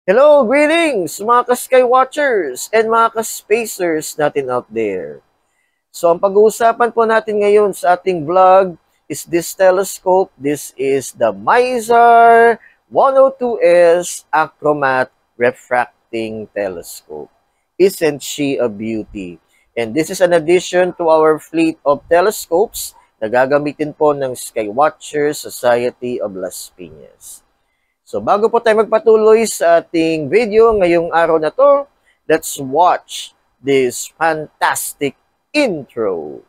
Hello, greetings mga ka-Skywatchers and mga ka-Spacers natin out there. So, ang pag-uusapan po natin ngayon sa ating vlog is this telescope. This is the MISAR 102S Achromat Refracting Telescope. Isn't she a beauty? And this is an addition to our fleet of telescopes na gagamitin po ng Skywatchers Society of Las Piñas. So, bago po tayo magpatuloy sa ating video ngayong araw na to, let's watch this fantastic intro.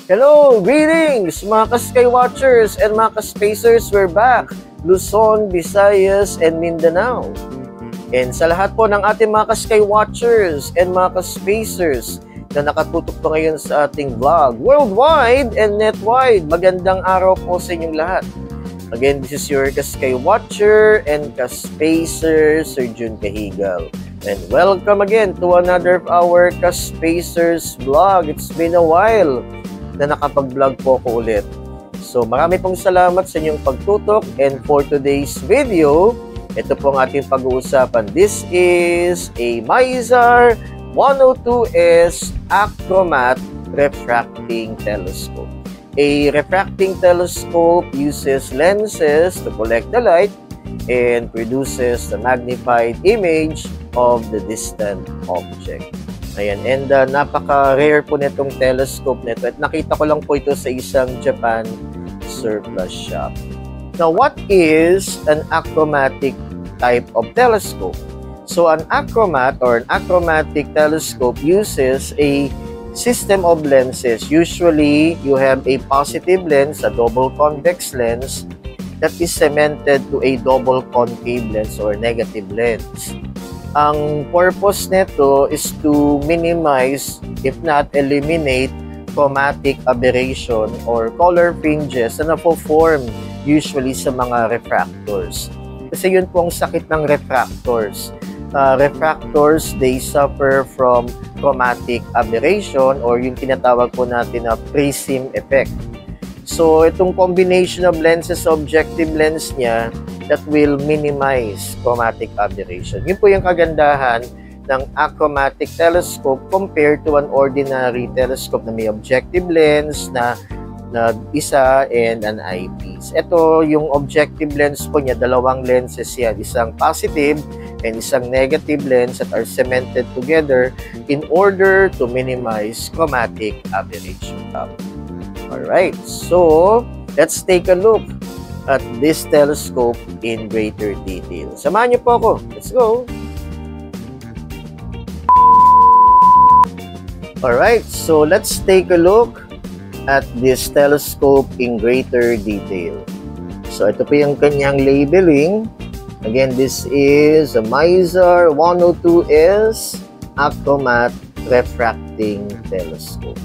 Hello, greetings mga ka-Skywatchers and mga ka-Spacers. We're back, Luzon, Visayas, and Mindanao. And sa lahat po ng ating mga ka-Skywatchers and mga ka-Spacers na nakatutok po ngayon sa ating vlog, worldwide and netwide, magandang araw po sa inyong lahat. Again, this is your ka-Skywatcher and ka-Spacer, Sir Jun Cahigal. And welcome again to another of our ka-Spacers vlog. It's been a while na nakapag-vlog po ako ulit. So marami pong salamat sa inyong pagtutok, and for today's video, ito pong ating pag-uusapan. This is a MISAR 102S Achromat Refracting Telescope. A refracting telescope uses lenses to collect the light and produces the magnified image of the distant object. Ayan, and napaka-rare po nitong telescope nito at nakita ko lang po ito sa isang Japan surplus shop. Now, what is an achromatic type of telescope? So, an achromat or an achromatic telescope uses a system of lenses. Usually, you have a positive lens, a double convex lens, that is cemented to a double concave lens or negative lens. Ang purpose nito is to minimize, if not eliminate, chromatic aberration or color fringes na napo-form usually sa mga refractors. Kasi yun po ang sakit ng refractors. Refractors, they suffer from chromatic aberration or yung tinatawag po natin na prism effect. So, itong combination of lenses, objective lens niya, that will minimize chromatic aberration. Yun po yung kagandahan ng achromatic telescope compared to an ordinary telescope na may objective lens na isa and an eyepiece. Ito, yung objective lens po niya, dalawang lenses yan. Isang positive and isang negative lens that are cemented together in order to minimize chromatic aberration. Alright, so let's take a look at this telescope in greater detail. Samahan niyo po ako. Let's go! Alright, so let's take a look at this telescope in greater detail. So ito po yung kanyang labeling. Again, this is a MISAR 102S Achromat Refracting Telescope.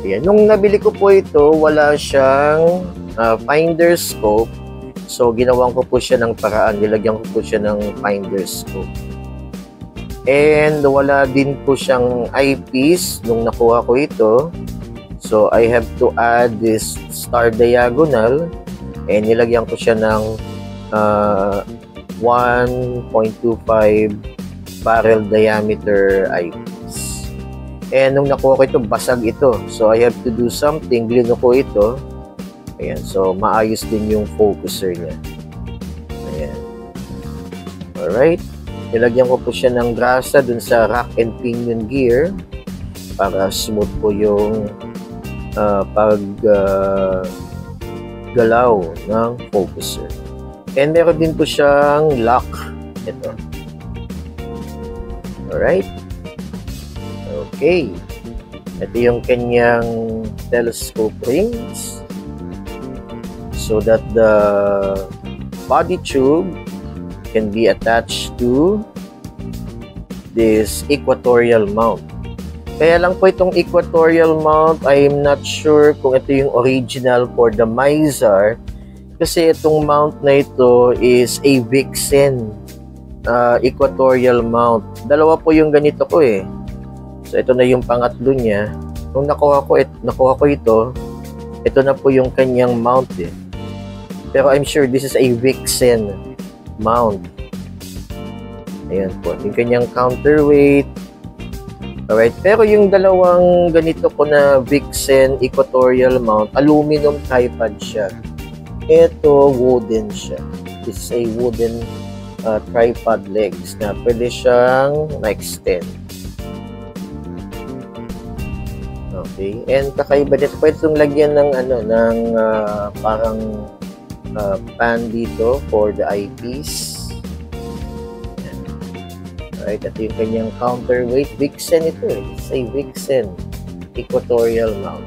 Ayan. Nung nabili ko po ito, wala siyang finder scope. So, ginawan ko po siya ng paraan. Nilagyan ko po siya ng finder scope. And wala din po siyang eyepiece nung nakuha ko ito. So, I have to add this star diagonal. And nilagyan ko siya ng 1.25 barrel diameter eyepiece. And nung nakuha ko ito, basag ito. So, I have to do something. Glino ko ito. Ayan. So, maayos din yung focuser niya. Ayan. Alright. Nilagyan ko po siya ng grasa dun sa rack and pinion gear para smooth po yung galaw ng focuser. And meron din po siyang lock. Ito. Alright. Okay. Ito yung kanyang telescope rings so that the body tube can be attached to this equatorial mount. Kaya lang po itong equatorial mount, I'm not sure kung ito yung original for the Mizar, kasi itong mount na ito is a Vixen equatorial mount. Dalawa po yung ganito ko eh. So ito na yung pangatlo niya. Nung nakuha ko ito na po yung kanyang mount eh. Pero I'm sure this is a Vixen mount. Ayan po, yung kanyang counterweight. Alright, pero yung dalawang ganito ko na Vixen equatorial mount, aluminum tripod siya. Ito, wooden siya. This is a wooden tripod legs na pwede siyang ma-extend. Okay, and kakaiba dito, pwede itong lagyan ng parang pan dito for the eyepiece. Right, ito yung kanyang counterweight. Vixen ito eh. It's a Vixen equatorial mount.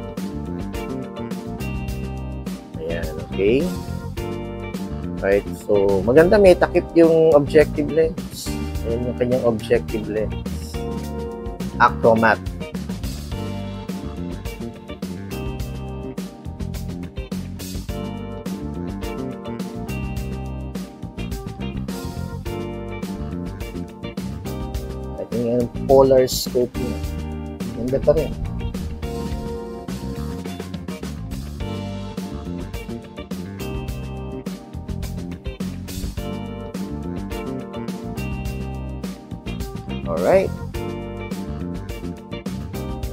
Ayan, okay. Right, so maganda, may takip yung objective lens. Ayan yung kanyang objective lens. Acromat. Yung polar scope niya. Ganda pa rin. Alright.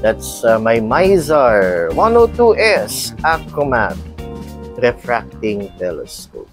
That's my Mizar 102S Acromat refracting telescope.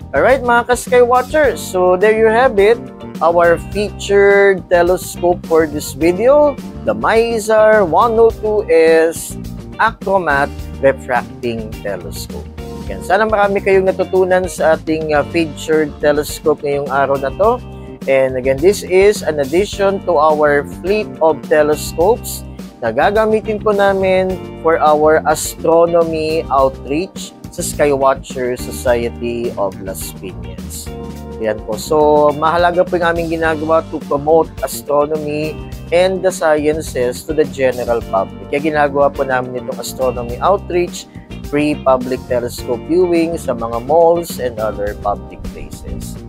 Alright mga ka-Sky Watchers, so there you have it, our featured telescope for this video, the Mizar 102S Acromat Refracting Telescope. Yan, sana marami kayong natutunan sa ating featured telescope ngayong araw na to. And again, this is an addition to our fleet of telescopes na gagamitin po namin for our astronomy outreach sa Skywatcher Society of Las Piñas. Yan po. So, mahalaga po yung aming ginagawa to promote astronomy and the sciences to the general public. Kaya ginagawa po namin itong astronomy outreach, free public telescope viewing sa mga malls and other public places.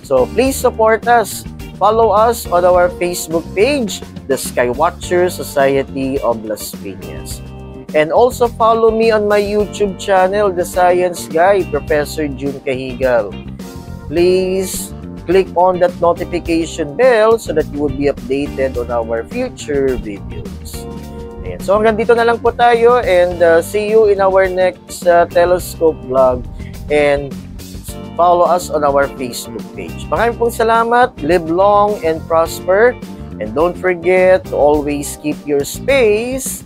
So, please support us. Follow us on our Facebook page, the Skywatcher Society of Las Piñas. And also follow me on my YouTube channel, The Science Guy, Professor June Cahigal. Please click on that notification bell so that you will be updated on our future videos. Ayan. So hanggang dito na lang po tayo, and see you in our next telescope vlog, and follow us on our Facebook page. Maraming pong salamat, live long and prosper, and don't forget to always keep your space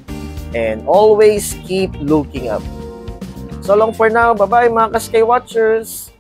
and always keep looking up. So long for now. Bye-bye mga ka-Sky Watchers!